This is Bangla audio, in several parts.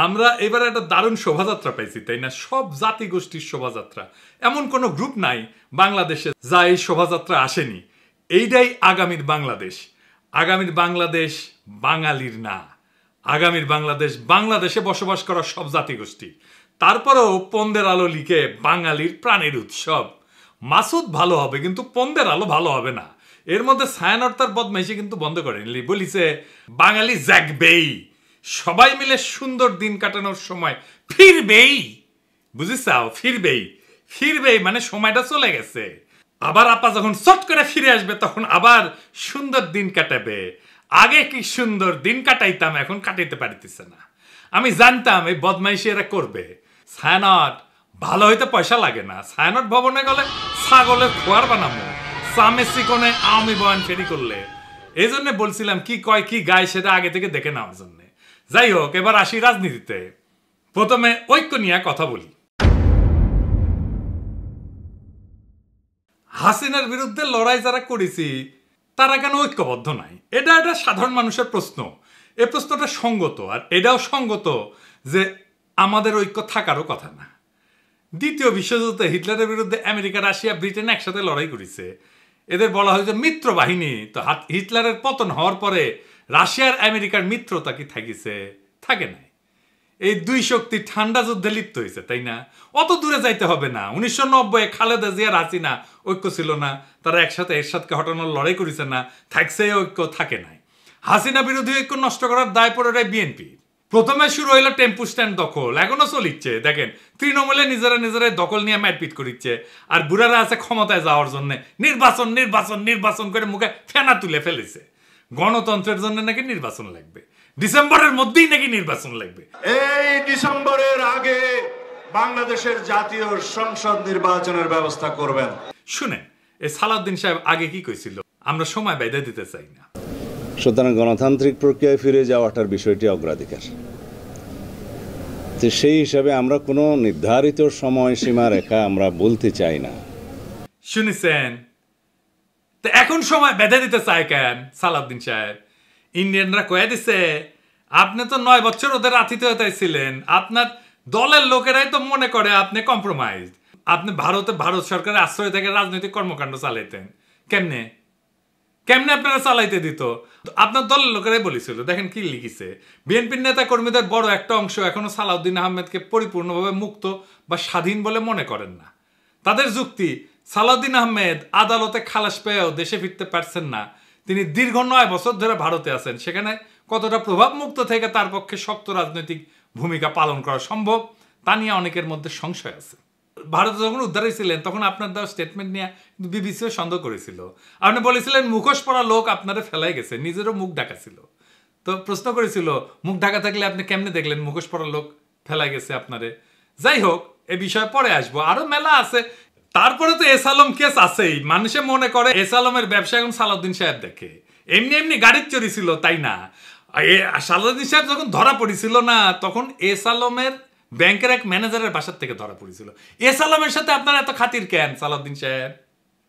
আমরা এবার একটা দারুণ শোভাযাত্রা পাইছি, তাই না? সব জাতি গোষ্ঠীর শোভাযাত্রা। এমন কোনো গ্রুপ নাই বাংলাদেশে যা এই শোভাযাত্রা আসেনি। এইটাই আগামীর বাংলাদেশ। আগামীর বাংলাদেশ বাঙালির না, আগামীর বাংলাদেশ বাংলাদেশে বসবাস করা সব জাতিগোষ্ঠী। তারপরেও পন্দের আলো লিখে বাঙালির প্রাণের উৎসব। মাসুদ ভালো হবে কিন্তু পন্দের আলো ভালো হবে না। এর মধ্যে ছায়ানট তার বদমাইশি কিন্তু বন্ধ করেনি, বলিছে বাঙালি জাগবেই, সবাই মিলে সুন্দর দিন কাটানোর সময় ফিরবেই। বুঝিসাও? ফিরবেই, ফিরবেই মানে সময়টা চলে গেছে। আবার আপা যখন চট করে ফিরে আসবে তখন আবার সুন্দর দিন কাটাবে। আগে কি সুন্দর দিন কাটাইতাম, এখন কাটাইতে পারিতেছে না। আমি জানতাম এই বদমাইশি এরা করবে। ছায়ানট ভালো হইতে পয়সা লাগে না। ছায়ানট ভবনে গেলে ছাগলের খোয়ার বানাবো, সামেসি কোণে আমি বয়ান ফেরি করলে। এই জন্য বলছিলাম কি কয় কি গায় সেটা আগে থেকে দেখে নেওয়ার জন্য। যাই হোক, এবার আসি রাজনীতিতে। প্রথমে ঐক্য নিয়ে কথা বলি। হাসিনার বিরুদ্ধে লড়াই যারা করেছি তারা কেন ঐক্যবদ্ধ নাই? এটা একটা সাধারণ মানুষের প্রশ্ন। এই প্রশ্নটা সঙ্গত, আর এটাও সঙ্গত যে আমাদের ঐক্য থাকারও কথা না। দ্বিতীয় বিশ্বযুদ্ধে হিটলারের বিরুদ্ধে আমেরিকা, রাশিয়া, ব্রিটেন একসাথে লড়াই করেছে। এদের বলা হয় যে মিত্র বাহিনী। তো হিটলারের পতন হওয়ার পরে রাশিয়ার আমেরিকার মিত্রতা কি থাকিছে? থাকে নাই। এই দুই শক্তি ঠান্ডা যুদ্ধে লিপ্ত হয়েছে, তাই না? অত দূরে যাইতে হবে না। 1990 খালেদা জিয়ার হাসিনা ঐক্য ছিল না, তারা একসাথে এরশাদকে হটানোর লড়াই করেছে না, থাকছে ঐক্য থাকে নাই। হাসিনা বিরোধী ঐক্য নষ্ট করার দায় পড়ে বিএনপি। প্রথমে শুরু হইলো টেম্পু স্ট্যান্ড দখল, এখনো চলিচ্ছে। দেখেন তৃণমূলে নিজেরা দখল নিয়ে মারপিট করিচ্ছে, আর বুড়ারা আছে ক্ষমতায় যাওয়ার জন্য নির্বাচন নির্বাচন নির্বাচন করে মুখে ফেনা তুলে ফেলেছে। গণতন্ত্রের জন্য নাকি নির্বাচন লাগবে, ডিসেম্বরের মধ্যেই নাকি নির্বাচন লাগবে। এই ডিসেম্বরের আগে বাংলাদেশের জাতীয় সংসদ নির্বাচনের ব্যবস্থা করবেন। শুনেন, এই সালাউদ্দিন সাহেব আগে কি কইছিল? আমরা সময় বেঁধে দিতে চাই না। সুতরাং গণতান্ত্রিক প্রক্রিয়ায় ফিরে যাওয়াটার বিষয়টি অগ্রাধিকার। সেই হিসাবে আমরা কোনো নির্ধারিত সময়সীমা রেখা আমরা বলতে চাই না। শুনেছেন? তো এখন সময় বেঁধে দিতে চায় কেন সালাউদ্দিন সাহেব? ইন্ডিয়ানরা কয়ে দিছে আপনি তো 9 বছর ওদের আতিথেয়তায় ছিলেন, আপনার দলের লোকেরাই তো মনে করে আপনি কম্প্রোমাইজ। আপনি ভারত সরকারের আশ্রয় থেকে রাজনৈতিক কর্মকাণ্ড চালাইতেন। কেমনে কেমনে আপনারা চালাইতে দিত? আপনার দলের লোকেরাই বলেছিল। দেখেন কি লিখিছে, বিএনপির নেতা কর্মীদের বড় একটা অংশ এখনো সালাউদ্দিন আহমেদকে পরিপূর্ণভাবে মুক্ত বা স্বাধীন বলে মনে করেন না। তাদের যুক্তি, সালাউদ্দিন আহমেদ আদালতে খালাস পেয়েও দেশে ফিরতে পারছেন না। তিনি দীর্ঘ 9 বছর ধরে ভারতে আছেন, সেখানে কতটা প্রভাব মুক্ত থেকে তার পক্ষে শক্ত রাজনৈতিক ভূমিকা পালন করা সম্ভব তা নিয়ে অনেকের মধ্যে সংশয় আছে। ভারতে যখন উদ্ধার হয়েছিলেন তখন আপনার দেওয়া স্টেটমেন্ট নিয়ে বিবিসিও সন্দেহ করেছিল। আপনি বলেছিলেন মুখোশ পরা লোক আপনারা ফেলাই গেছে, নিজেরও মুখ ঢাকা ছিল। তো প্রশ্ন করেছিল মুখ ঢাকা থাকলে আপনি কেমনে দেখলেন মুখোশ পরা লোক ফেলাই গেছে আপনারে? যাই হোক, এ বিষয়ে পরে আসবো, আরো মেলা আছে। তারপরে তো এস আলম কেস আছেই। মানুষে মনে করে এস আলমের ব্যবসা এখন সালাউদ্দিন সাহেব দেখে। এমনি এমনি গাড়ির চুরি ছিল তাই না। সালাউদ্দিন সাহেব যখন ধরা পড়েছিল না, তখন এস আলমের ব্যাংকের এক ম্যানেজারের বাসার থেকে ধরা পড়েছিল। এস আলমের সাথে আপনার এত খাতির কেন সালাউদ্দিন সাহেব?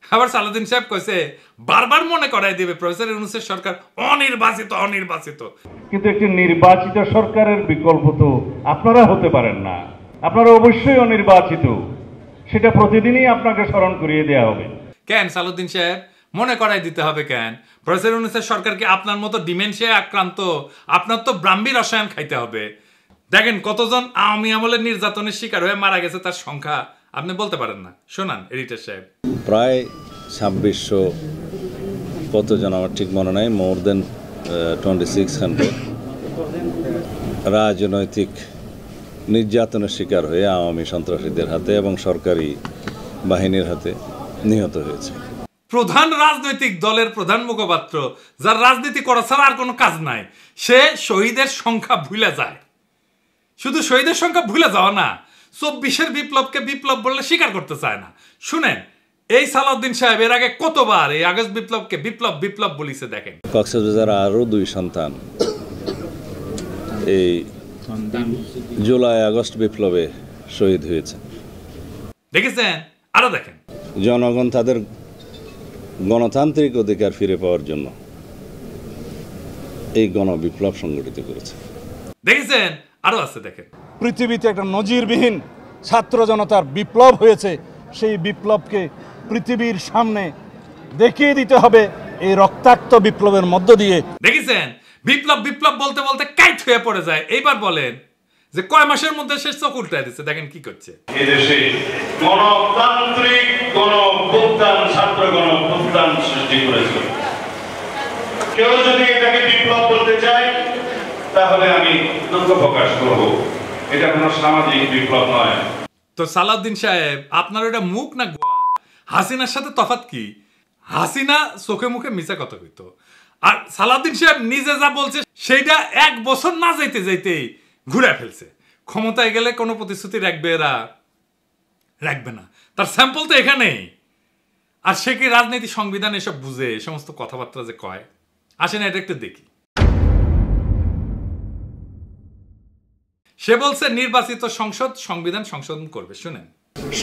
আবার সালাউদ্দিন সাহেব কইছে বারবার মনে করাই দেবে প্রফেসর ইউনূসের সরকার অনির্বাচিত অনির্বাচিত। কিন্তু একটি নির্বাচিত সরকারের বিকল্প তো আপনারা হতে পারেন না, আপনারা অবশ্যই অনির্বাচিত। সেটা প্রতিদিনই আপনাকে স্মরণ করিয়ে দেওয়া হবে। কেন সালাউদ্দিন সাহেব মনে করাই দিতে হবে কেন? প্রফেসর ইউনূসের সরকারকে আপনার মতো ডিমেনশিয়া আক্রান্ত, আপনার তো ব্রাহ্মী রসায়ন খাইতে হবে। দেখেন কতজন আওয়ামী আমলের নির্যাতনের শিকার হয়ে মারা গেছে তার সংখ্যা আপনি বলতে পারেন না। শোনান এডিটর সাহেব। প্রায় 2600 কতজন আমার ঠিক মনে নাই, মোর দেন 2600 রাজনৈতিক নির্যাতনের শিকার হয়ে আওয়ামী সন্ত্রাসীদের হাতে এবং সরকারি বাহিনীর হাতে নিহত হয়েছে। প্রধান রাজনৈতিক দলের প্রধান মুখপাত্র, যার রাজনীতি করা ছাড়া আর কোনো কাজ নাই, সে শহীদের সংখ্যা ভুলে যায়। শুধু শহীদের সংখ্যা ভুলে যাওয়া না, 24-এর বিপ্লবকে বিপ্লব বললে স্বীকার করতে চায় না। শুনেন, এই সালাউদ্দিন সাহেব এর আগে কতবার এই আগস্ট বিপ্লবকে বিপ্লব বিপ্লব বলিছে। দেখেন কক্সবাজার আরও 2 সন্তান এই জুলাই আগস্ট বিপ্লবে শহীদ হয়েছে, দেখেছেন? আরো দেখেন, জনগণ তাদের গণতান্ত্রিক অধিকার ফিরে পাওয়ার জন্য এই গণবিপ্লব সংগঠিত করেছে। দেখেছেন? আরো আছে দেখেন। পৃথিবীতে একটা নজিরবিহীন ছাত্র জনতার বিপ্লব হয়েছে, সেই বিপ্লবকে পৃথিবীর সামনে দেখিয়ে দিতে হবে এই রক্তাক্ত বিপ্লবের মধ্য দিয়ে। দেখেছেন, বিপ্লব বিপ্লব বলতে বলতে কাইট হয়ে পড়ে যায়। এইবার বলেন যে কয় মাসের মধ্যে সে চোখ উল্টায় দিচ্ছে, দেখেন কি করছে। এদেশে গণতান্ত্রিক গণঅভ্যুত্থান, ছাত্র গণঅভ্যুত্থান সৃষ্টি করেছে। কেউ যদি এটাকে বিপ্লব বলতে চায় তাহলে আমি দুঃখ প্রকাশ করব, এটা কোনো সামাজিক বিপ্লব নয়। তো সালাউদ্দিন সাহেব, আপনার এটা মুখ না গোয়া? হাসিনার সাথে তফাৎ কি? হাসিনা চোখে মুখে মিছা কথা কইতো, আর সালাউদ্দিন সাহেব নিজে যা বলছে সেইটা 1 বছর না যাইতে যাইতেই ঘুরে ফেলছে। ক্ষমতায় গেলে কোনো প্রতিশ্রুতি রাখবে এরা? রাখবে না। তার স্যাম্পল তো এখানেই। আর সে কি রাজনীতি, সংবিধান এসব বুঝে? এই সমস্ত কথাবার্তা যে কয়, আসেন এটা একটু দেখি। সে বলছে নির্বাচিত সংসদ সংবিধান সংশোধন করবে। শুনেন,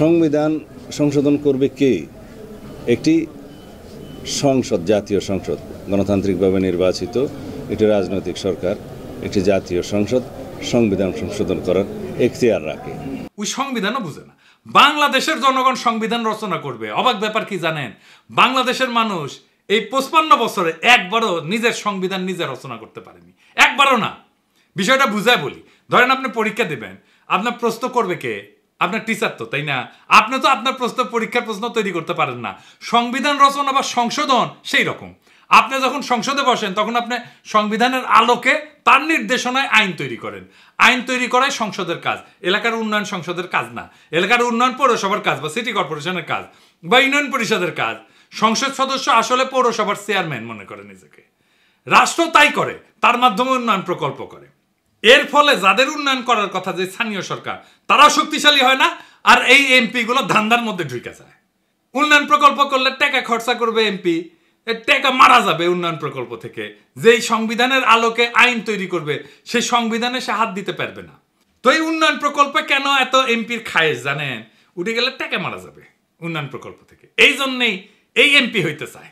সংবিধান সংশোধন করবে কে? একটি সংসদ, জাতীয় সংসদ, গণতান্ত্রিকভাবে নির্বাচিত একটি রাজনৈতিক সরকার, একটি জাতীয় সংসদ সংবিধান সংশোধন করার এখতিয়ার রাখে। ওই সংবিধানও বুঝে না। বাংলাদেশের জনগণ সংবিধান রচনা করবে। অবাক ব্যাপার কি জানেন? বাংলাদেশের মানুষ এই 55 বছরে একবারও নিজের সংবিধান নিজে রচনা করতে পারেনি, একবারও না। বিষয়টা বুঝায় বলি। ধরেন আপনি পরীক্ষা দেবেন, আপনার প্রশ্ন করবে কে? আপনার টিচার তো, তাই না? আপনি তো আপনার প্রশ্ন, পরীক্ষার প্রশ্ন তৈরি করতে পারেন না। সংবিধান রচনা বা সংশোধন সেই রকম। আপনি যখন সংসদে বসেন তখন আপনি সংবিধানের আলোকে তার নির্দেশনায় আইন তৈরি করেন। আইন তৈরি করাই সংসদের কাজ। এলাকার উন্নয়ন সংসদের কাজ না। এলাকার উন্নয়ন পৌরসভার কাজ বা সিটি কর্পোরেশনের কাজ বা ইউনিয়ন পরিষদের কাজ। সংসদ সদস্য আসলে পৌরসভার চেয়ারম্যান মনে করে নিজেকে। রাষ্ট্র তাই করে, তার মাধ্যমে উন্নয়ন প্রকল্প করে। এর ফলে যাদের উন্নয়ন করার কথা, যে স্থানীয় সরকার, তারা শক্তিশালী হয় না, আর এই এমপি গুলো ধান্দার মধ্যে ঢুকে যায়। উন্নয়ন প্রকল্প করলে টাকা খরচা করবে এমপি, টাকা মারা যাবে উন্নয়ন প্রকল্প থেকে। যেই সংবিধানের আলোকে আইন তৈরি করবে সেই সংবিধানে সে হাত দিতে পারবে না। তো এই উন্নয়ন প্রকল্পে কেন এত এমপির খায়েশ জানেন? উঠে গেলে টাকা মারা যাবে উন্নয়ন প্রকল্প থেকে। এই জন্যেই এই এমপি হইতে চায়।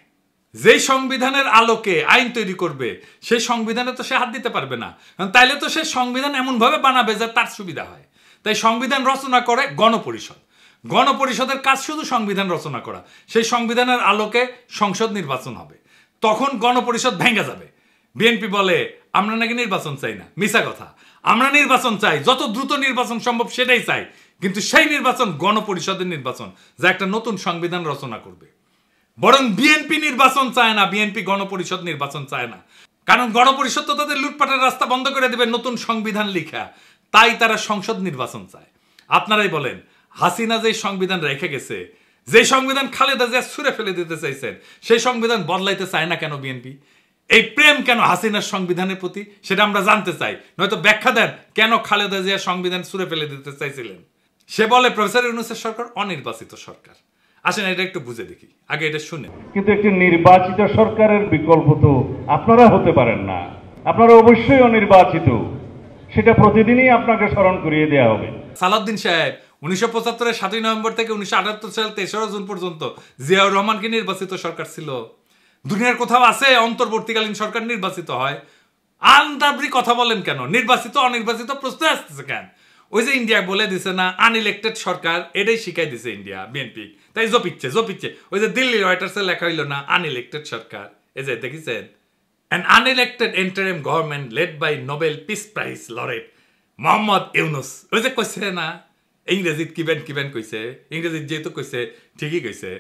যেই সংবিধানের আলোকে আইন তৈরি করবে সেই সংবিধানে তো সে হাত দিতে পারবে না, তাইলে তো সে সংবিধান এমনভাবে বানাবে যে তার সুবিধা হয়। তাই সংবিধান রচনা করে গণপরিষদ। গণপরিষদের কাজ শুধু সংবিধান রচনা করা। সেই সংবিধানের আলোকে সংসদ নির্বাচন হবে। তখন গণপরিষদ ভেঙে যাবে। বিএনপি বলে আমরা নাকি নির্বাচন চাই না, মিছা কথা। আমরা নির্বাচন চাই, যত দ্রুত নির্বাচন সম্ভব সেটাই চাই, কিন্তু সেই নির্বাচন গণপরিষদের নির্বাচন, যা একটা নতুন সংবিধান রচনা করবে। বরং বিএনপি নির্বাচন চায় না, বিএনপি গণপরিষদ নির্বাচন চায় না। কারণ গণপরিষদ তো তাদের লুটপাটের রাস্তা বন্ধ করে দেবে নতুন সংবিধান লিখা। তাই তারা সংসদ নির্বাচন চায়। আপনারাই বলেন, হাসিনা যে সংবিধান রেখে গেছে, যে সংবিধান খালেদা জিয়া ছুঁড়ে ফেলে দিতে চাইছেন, সেই সংবিধান বদলাইতে চায় না কেন বিএনপি? এই প্রেম কেন হাসিনার সংবিধানের প্রতি, সেটা আমরা জানতে চাই। নয়তো ব্যাখ্যা দেন কেন খালেদা জিয়া সংবিধান ছুঁড়ে ফেলে দিতে চাইছিলেন। সে বলে প্রফেসর ইউনূসের সরকার অনির্বাচিত সরকার। আসেন এটা একটু বুঝে দেখি, আগে এটা শুনে। কিন্তু একটি নির্বাচিত সরকারের বিকল্প তো আপনারা হতে পারেন না। আপনারা অবশ্যই অনির্বাচিত, সেটা প্রতিদিনই আপনাকে স্মরণ করিয়ে দেওয়া হবে। সালাউদ্দিন সাহেব 1975-এর 7ই নভেম্বর থেকে 1978 সাল 3রা জুন পর্যন্ত জিয়াউর রহমানকে নির্বাচিত সরকার ছিল। দুনিয়ার কোথাও আছে অন্তর্বর্তীকালীন সরকার নির্বাচিত হয়? আন্দাবরি কথা বলেন কেন? নির্বাচিত অনির্বাচিত প্রশ্ন আসতেছে কেন? ওই যে ইন্ডিয়া বলে দিছে না আনইলেক্টেড সরকার, এটাই শিখাই দিছে ইন্ডিয়া বিএনপি। তাই জপিচ্ছে। ওই যে দিল্লি রয়টার্সে লেখা হইল না আনইলেক্টেড সরকার, এই যে দেখেছেন, an unelected interim government led by Nobel Peace Prize laureate Mohammad Yunus. ওই যে কইছে না ইংরেজিত কিবেন কইছে, ইংরেজিত যেহেতু কইছে ঠিকই কইছে।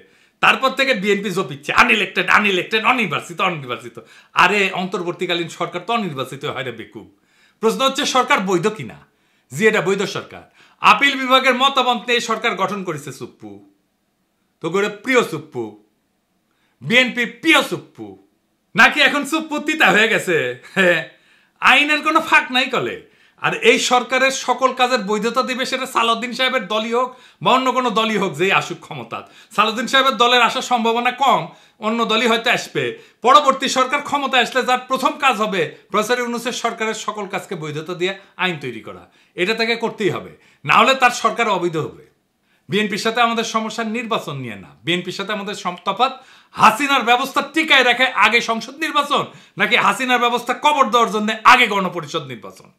তারপর থেকে বিএনপি জপিচ্ছে আনইলেক্টেড অনির্বাচিত। আরে অন্তর্বর্তীকালীন সরকার তো অনির্বাচিত হয় রে বেকুব। প্রশ্ন হচ্ছে সরকার বৈধ কিনা। জি এটা বৈধ সরকার। আপিল বিভাগের মতামত নিয়ে সরকার গঠন করেছে সুপ্পু। তো করে প্রিয় সুপ্পু, বিএনপি প্রিয় সুপ্পু নাকি এখন সুপ্পু তিতা হয়ে গেছে? আইনের কোনো ফাঁক নাই কলে। আর এই সরকারের সকল কাজের বৈধতা দিবে সেটা সালাউদ্দিন সাহেবের দলই হোক বা অন্য কোনো দলই হোক, যেই আসুক ক্ষমতা। সালাউদ্দিন সাহেবের দলের আসার সম্ভাবনা কম, অন্য দলই হয়তো আসবে। পরবর্তী সরকার ক্ষমতা আসলে যার প্রথম কাজ হবে প্রফেসর ইউনূসের সরকারের সকল কাজকে বৈধতা দিয়ে আইন তৈরি করা। এটা তাকে করতেই হবে, না হলে তার সরকার অবৈধ হবে। বিএনপির সাথে আমাদের সমস্যা নির্বাচন নিয়ে না, বিএনপির সাথে আমাদের তফাৎ হাসিনার ব্যবস্থা টিকায় রাখে আগে সংসদ নির্বাচন, নাকি হাসিনার ব্যবস্থা কবর দেওয়ার জন্য আগে গণপরিষদ নির্বাচন।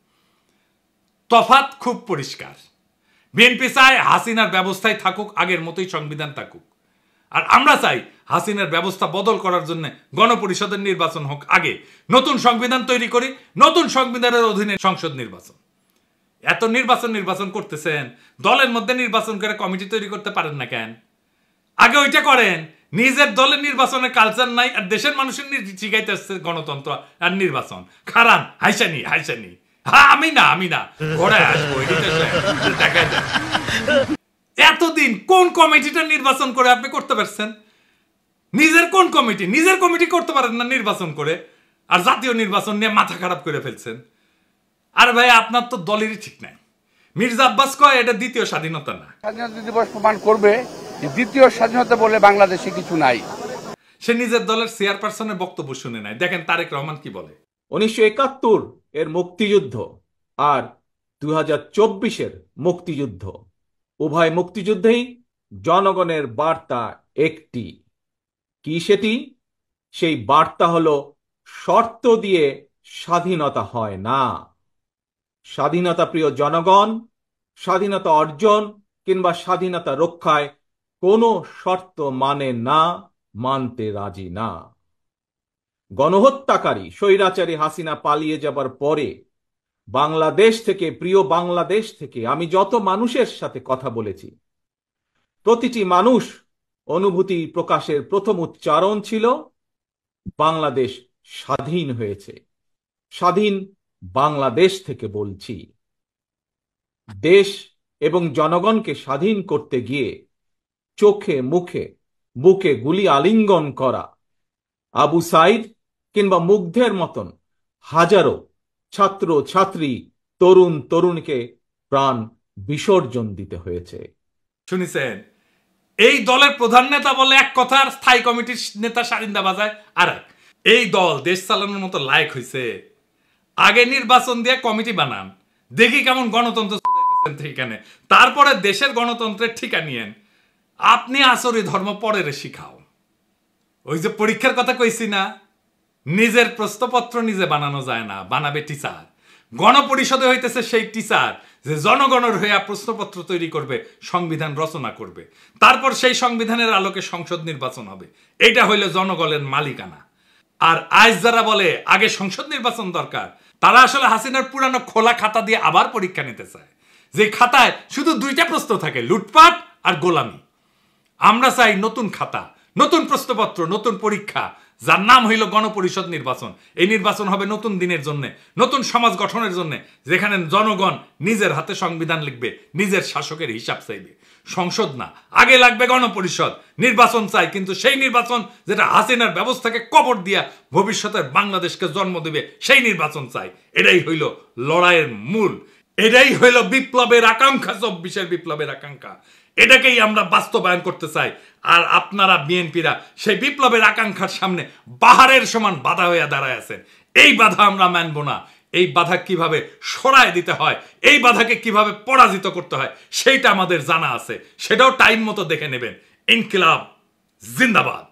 তফাৎ খুব পরিষ্কার। বিএনপি চায় হাসিনার ব্যবস্থায় থাকুক, আগের মতোই সংবিধান থাকুক। আর আমরা চাই হাসিনার ব্যবস্থা বদল করার জন্য গণপরিষদের নির্বাচন হোক আগে, নতুন সংবিধান তৈরি করি, নতুন সংবিধানের অধীনে সংসদ নির্বাচন। এত নির্বাচন করতেছেন, দলের মধ্যে নির্বাচন করে কমিটি তৈরি করতে পারেন না কেন? আগে ওইটা করেন। নিজের দলের নির্বাচনের কালচার নাই, আর দেশের মানুষের শিখাইতে আসছে গণতন্ত্র আর নির্বাচন। খারান হাইসানি হ্যাঁ আমি না ঘোড়ায় আসবো, দেখাই যায়। এতদিন কোন কমিটিটা নির্বাচন করে আপনি করতে পারছেন? নিজের কোন কমিটি? নিজের কমিটি করতে পারেন না নির্বাচন করে, আর জাতীয় নির্বাচন নিয়ে মাথা খারাপ করে ফেলছেন। আর ভাই আপনার তো দলেরই ঠিক নাই। মির্জা আব্বাস কয় এটা দ্বিতীয় স্বাধীনতা না। স্বাধীনতা দিবস প্রমাণ করবে যে দ্বিতীয় স্বাধীনতা বলে বাংলাদেশে কিছু নাই। সে নিজের দলের চেয়ারপারসনের বক্তব্য শুনে নাই। দেখেন তারেক রহমান কি বলে। 1971 এর মুক্তিযুদ্ধ আর 2024-এর মুক্তিযুদ্ধ, উভয় মুক্তিযুদ্ধেই জনগণের বার্তা একটি। কি সেটি? সেই বার্তা হলো শর্ত দিয়ে স্বাধীনতা হয় না। স্বাধীনতা প্রিয় জনগণ স্বাধীনতা অর্জন কিংবা স্বাধীনতা রক্ষায় কোনো শর্ত মানে না, মানতে রাজি না। গণহত্যাকারী স্বৈরাচারী হাসিনা পালিয়ে যাবার পরে বাংলাদেশ থেকে, প্রিয় বাংলাদেশ থেকে আমি যত মানুষের সাথে কথা বলেছি, প্রতিটি মানুষ অনুভূতি প্রকাশের প্রথম উচ্চারণ ছিল বাংলাদেশ স্বাধীন হয়েছে। স্বাধীন বাংলাদেশ থেকে বলছি। দেশ এবং জনগণকে স্বাধীন করতে গিয়ে চোখে মুখে বুকে গুলি আলিঙ্গন করা আবু সাইদ কিংবা মুগ্ধের মতন হাজারো ছাত্র ছাত্রী, তরুণ তরুণীকে প্রাণ বিসর্জন দিতে হয়েছে। শুনেছেন? এই দলের প্রধান নেতা বলে এক কথা, আর স্থায়ী কমিটির নেতা সারিন্দা বাজায় আর এক। এই দল দেশ চালানোর মতো লায়ক হয়েছে? আগে নির্বাচন দিয়ে কমিটি বানান, দেখি কেমন গণতন্ত্র এখানে, তারপরে দেশের গণতন্ত্রের ঠিকা নিয়েন। আপনি আসরি ধর্ম পরের শিখাও। ওই যে পরীক্ষার কথা কইছি না, নিজের প্রশ্নপত্র নিজে বানানো যায় না, বানাবে টিচার। গণপরিষদে হইতেছে সেই টিচার যে জনগণের হইয়া প্রশ্নপত্র তৈরি করবে, সংবিধান রচনা করবে, তারপর সেই সংবিধানের আলোকে সংসদ নির্বাচন হবে। এটা হইল জনগণের মালিকানা। আর আজ যারা বলে আগে সংসদ নির্বাচন দরকার, তারা আসলে হাসিনার পুরানো খোলা খাতা দিয়ে আবার পরীক্ষা নিতে চায়, যে খাতায় শুধু দুইটা প্রশ্ন থাকে, লুটপাট আর গোলামি। আমরা চাই নতুন খাতা, নতুন প্রশ্নপত্র, নতুন পরীক্ষা, যার নাম হইল গণপরিষদ নির্বাচন। এই নির্বাচন হবে নতুন দিনের জন্য, নতুন সমাজ গঠনের জন্য, যেখানে জনগণ নিজের হাতে সংবিধান লিখবে, নিজের শাসকের হিসাব চাইবে। সংসদ না, আগে লাগবে গণপরিষদ। নির্বাচন চাই, কিন্তু সেই নির্বাচন যেটা হাসিনার ব্যবস্থাকে কবর দিয়া ভবিষ্যতের বাংলাদেশকে জন্ম দেবে, সেই নির্বাচন চাই। এটাই হইল লড়াইয়ের মূল, এটাই হইল বিপ্লবের আকাঙ্ক্ষা, 24-এর বিপ্লবের আকাঙ্ক্ষা। এটাকেই আমরা বাস্তবায়ন করতে চাই। আর আপনারা বিএনপিরা সেই বিপ্লবের আকাঙ্ক্ষার সামনে পাহাড়ের সমান বাধা হয়ে দাঁড়ায় আছেন। এই বাধা আমরা মানব না। এই বাধা কিভাবে সরায় দিতে হয়, এই বাধাকে কিভাবে পরাজিত করতে হয়, সেইটা আমাদের জানা আছে। সেটাও টাইম মতো দেখে নেবেন। ইনকিলাব জিন্দাবাদ।